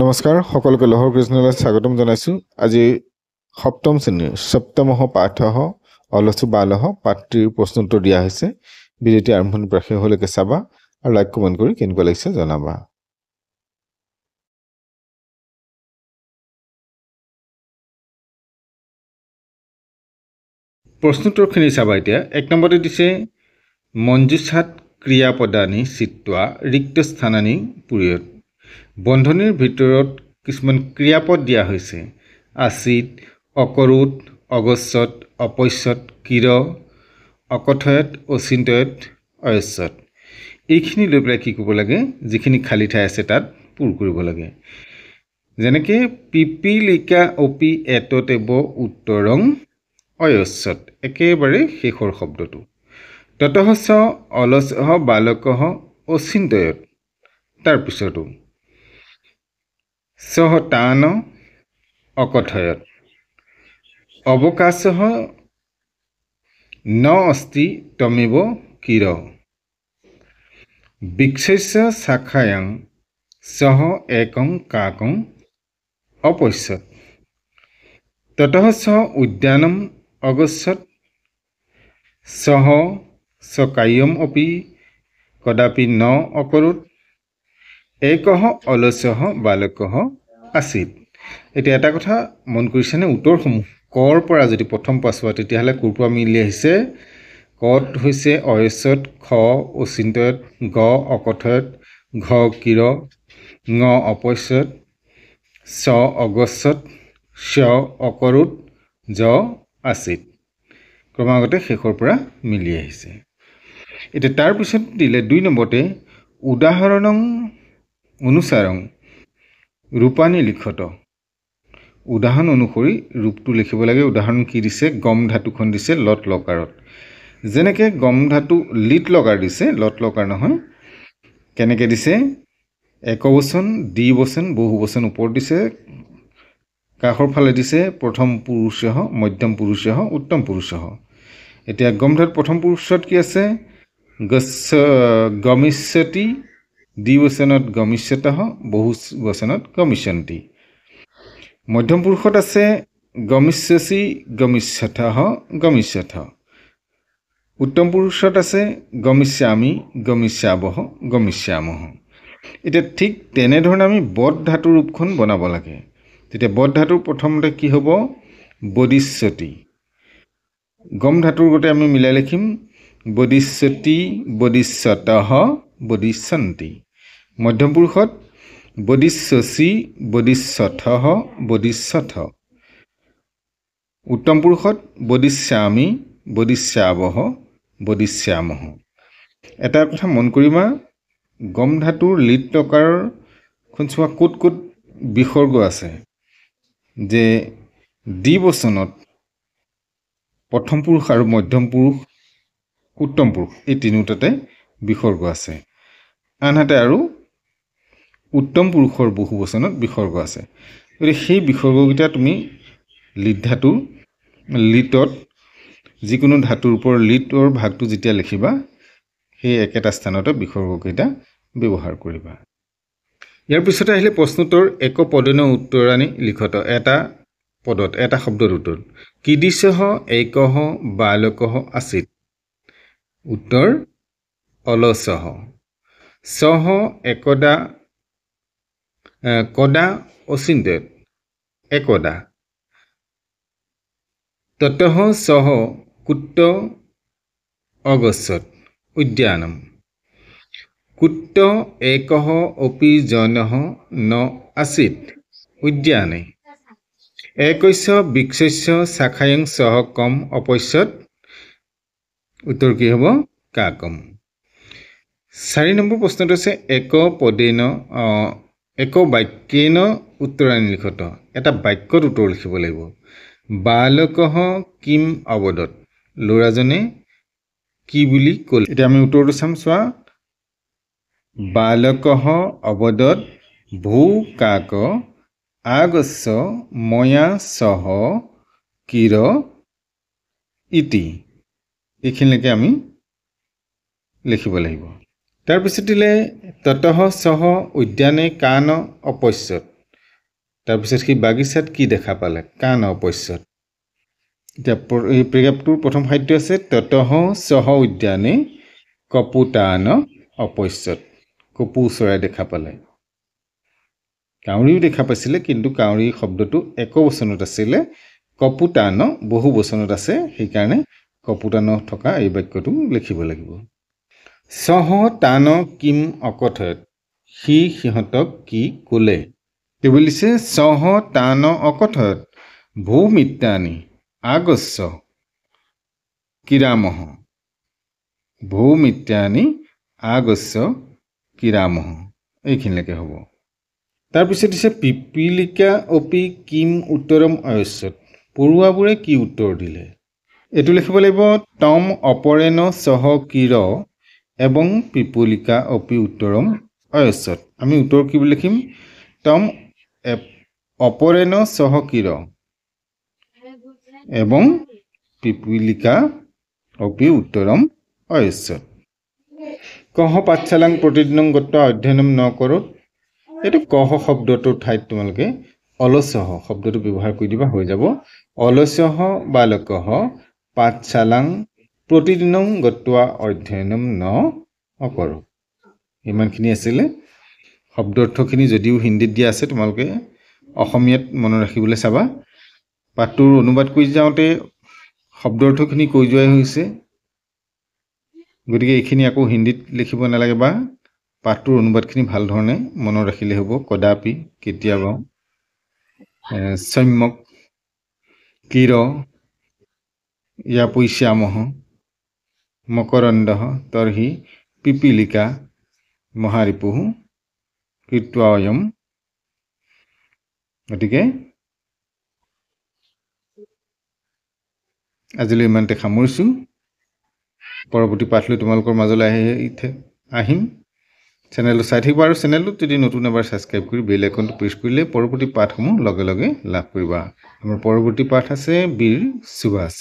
নমস্কাৰ সকলোকে লহৰ কৃষ্ণলৈ স্বাগতম জনাইছোঁ। আজি সপ্তম শ্ৰেণীৰ সপ্তমহ পাঠঃ অলসু বালহ পাঠটিৰ প্ৰশ্নোত্তৰ দিয়া হৈছে। ভিডিঅ'টি আৰম্ভণিৰ পৰা শেষলৈকে চাবা আৰু লাইক কমেণ্ট কৰি কেনেকুৱা লাগিছে জনাবা। প্ৰশ্নোত্তৰখিনি চাবা এতিয়া। 1 নম্বৰতে দিছে মঞ্জুষাত ক্ৰিয়াপদানি চিত্তোৱা ৰিক্ত স্থানানি পূৰয়ত। বন্ধনীৰ ভিতৰত কিছুমান ক্ৰিয়াপদ দিয়া হৈছে। আচিত, অকৰুত, অগস্যত, অপস্যত, কিৰ, অকথয়ত, অচিন্তয়ত, অয়স্যত। এইখিনি লৈ পেলাই কি কৰিব লাগে, যিখিনি খালী ঠাই আছে তাত পূৰ কৰিব লাগে। যেনেকৈ পিপিলিকা অপি এততেব উত্তৰং অয়স্যত, একেবাৰে শেষৰ শব্দটো। ততঃ অলসঃ বালকঃ অচিন্তয়ত, তাৰপিছতো সহ তান অকথয়ত, অৱকাশঃ ন অস্তি তমেব কিৰ, বৃক্ষস্য শাখায়াং সহ একং কাকং অপশ্যত, ততঃ উদ্যানম অগচ্ছত, সহ কায়্যম অপি কদাপি ন অকৰোত, একঃ অলসঃ বালকঃ আছিত। এতিয়া এটা কথা মন কৰিছেনে, উত্তৰসমূহ কৰ পৰা যদি প্ৰথম পাছোৱা তেতিয়াহ'লে ক'ৰ পৰা মিলি আহিছে? কত হৈছে অয়স্যত, খ অচিন্তয়ত, গ অকথয়ত, ঘ কিৰ, ঙ অপশ্যত, চ অগচ্ছত, শ অকৰুত, জ আছিত। ক্ৰমাগতে শেষৰ পৰা মিলি আহিছে। এতিয়া তাৰপিছত দিলে 2 নম্বৰতে উদাহৰণং অনুসাৰং ৰূপানি লিখত। উদাহৰণ অনুসৰি ৰূপটো লিখিব লাগে। উদাহৰণ কি দিছে? গম ধাতুখন দিছে লত লকাৰত। যেনেকৈ গম ধাতু লিট লকাৰ দিছে, লত লকাৰ নহয়। কেনেকৈ দিছে? একবচন, দ্বিবচন, বহুবচন ওপৰত দিছে, কাষৰ ফালে দিছে প্ৰথম পুৰুষঃ, মধ্যম পুৰুষঃ, উত্তম পুৰুষঃ। এতিয়া গম ধাতু প্ৰথম পুৰুষত কি আছে? গমিষ্যতি, দ্বিবচনত গমিষ্যতঃ, বহুবচনত গমিষ্যন্তি। মধ্যম পুৰুষত আছে গমিষ্যসি, গমিষ্যথঃ, গমিষ্যথ। উত্তম পুৰুষত আছে গমিষ্যামি, গমিষ্যাবহ, গমিষ্যামহ। এতিয়া ঠিক তেনেধৰণে আমি বদ ধাতুৰ ৰূপখন বনাব লাগে। তেতিয়া বদ ধাতুৰ প্ৰথমতে কি হ'ব? বদিষ্যতি। গম ধাতুৰ গতে আমি মিলাই লিখিম বদিষ্যতি, বদিষ্যতঃ, বদিষ্যন্তি। মধ্যম পুৰুষত বদিষ্যসি, বদিষ্যথঃ, বদিষ্যথ। উত্তম পুৰুষত বদিষ্যামি, বদিষ্যাবহ, বদিষ্যামহ। এটা কথা মন কৰিবা, গম ধাতুৰ লিট লকাৰৰ চোৱা ক'ত ক'ত বিসৰ্গ আছে। যে দ্বিবচনত প্ৰথম পুৰুষ আৰু মধ্যম পুৰুষ, উত্তম পুৰুষ, এই তিনিওটাতে বিসৰ্গ আছে। আনহাতে আৰু উত্তম পুৰুষৰ বহুবচনত বিসৰ্গ আছে। গতিকে সেই বিসৰ্গকেইটা তুমি লিট ধাতু, লিটত যিকোনো ধাতুৰ ওপৰত লিটৰ ভাগটো যেতিয়া লিখিবা, সেই একেটা স্থানতে বিসৰ্গকেইটা ব্যৱহাৰ কৰিবা। ইয়াৰ পিছতে আহিলে প্ৰশ্নোত্তৰ এক পদেন উত্তৰানি লিখত। এটা পদত, এটা শব্দৰ উত্তৰ। কিদিশঃ একঃ বালকঃ আছিত। উত্তৰ অলসঃ। সহ একদা কদা অচিন্তয়ত, একদা। ততঃ সহ কুত্ৰ অগচ্ছত, উদ্যানম। কুত্ৰ একঃ অপি জনঃ ন আছিত, উদ্যানে। একস্য বৃক্ষস্য শাখায়াং সহ কম অপশ্যত, উত্তৰ কি হ'ব? কাকম। 4 নম্বৰ প্ৰশ্নটো হৈছে এক পদেন এক বাক্যেন উত্তৰানি লিখত। এটা বাক্যত উত্তৰ লিখিব লাগিব। বালকঃ কিম অবদত, ল'ৰাজনে কি বুলি ক'লে? এতিয়া আমি উত্তৰটো চাম, চোৱা। বালকঃ অবদত ভূ কাক আগস্য ময়া সহ কিৰ ইতি। এইখিনিলৈকে আমি লিখিব লাগিব। তাৰপিছত দিলে ততঃ সহ উদ্যানে কান অপশ্যত। তাৰপিছত সি বাগিচাত কি দেখা পালে কাণ অপশ্যত এতিয়া এই প্ৰেগাপটোৰ প্ৰথম সাহিত্য আছে ততঃ সহ উদ্যানে কপুতান অপশ্যত কপৌ চৰাই দেখা পালে কাউৰীও দেখা পাইছিলে কিন্তু কাউৰী শব্দটো একবচনত আছিলে কপুতান বহু বচনত আছে সেইকাৰণে কপুতান থকা এই বাক্যটো লিখিব লাগিব সহ তান কিম অকথয়ত সি সিহঁতক কি ক'লে কি বুলিছে সহ তান অকথয়ত ভূমিত্যানি আগস্য কিৰামহ ভূমিত্যানি আগস্য কিৰামহ এইখিনিলৈকে হ'ব তাৰপিছত দিছে পিপিলিকা অপি কিম উত্তৰম অয়স্যত পৰুৱাবোৰে কি উত্তৰ দিলে এইটো লিখিব লাগিব তম অপৰেণ সহ কিৰ এবং পিপুলিকা অপি উত্তৰম অয়স্যত আমি উত্তৰ কি বুলি লিখিম তম অপৰেণ সহ কিৰ এবং পিপুলিকা অপি উত্তৰম অয়স্যত কহ পাঠশালাং প্ৰতিদিনং গত্বা অধ্যয়নম নকৰোত এইটো কহ শব্দটোৰ ঠাইত তোমালোকে অলস্যহ শব্দটো ব্যৱহাৰ কৰি দিবা হৈ যাব অলস্যহ বালকহ পাঠশালাং প্ৰতিদিনং গত্বা অধ্যয়নম নকৰো ইমানখিনি আছিলে শব্দাৰ্থখিনি যদিও হিন্দীত দিয়া আছে তোমালোকে অসমীয়াত মনত ৰাখিবলৈ চাবা পাঠটোৰ অনুবাদ কৰি যাওঁতে শব্দাৰ্থখিনি কৈ যোৱাই হৈছে গতিকে এইখিনি আকৌ হিন্দীত লিখিব নালাগে বা পাঠটোৰ অনুবাদখিনি ভাল ধৰণে মনত ৰাখিলে হ'ব কদাপি কেতিয়াবা সম্যক কিৰ ইয়াপৈশ্যামহ মকৰন্দহ তৰ্হি পিপিলিকা মহাৰিপুঃ কৃত্বায়ম গতিকে আজিলৈ ইমানতে সামৰিছোঁ পৰৱৰ্তী পাঠ লৈ তোমালোকৰ মাজলৈ আহিম চেনেলটো চাই থাকিবা আৰু চেনেলটোত যদি নতুন এবাৰ ছাবস্ক্ৰাইব কৰি বেল আইকনটো প্ৰেছ কৰিলে পৰৱৰ্তী পাঠসমূহ লগে লগে লাভ কৰিবা আমাৰ পৰৱৰ্তী পাঠ আছে বীৰ সুভাষ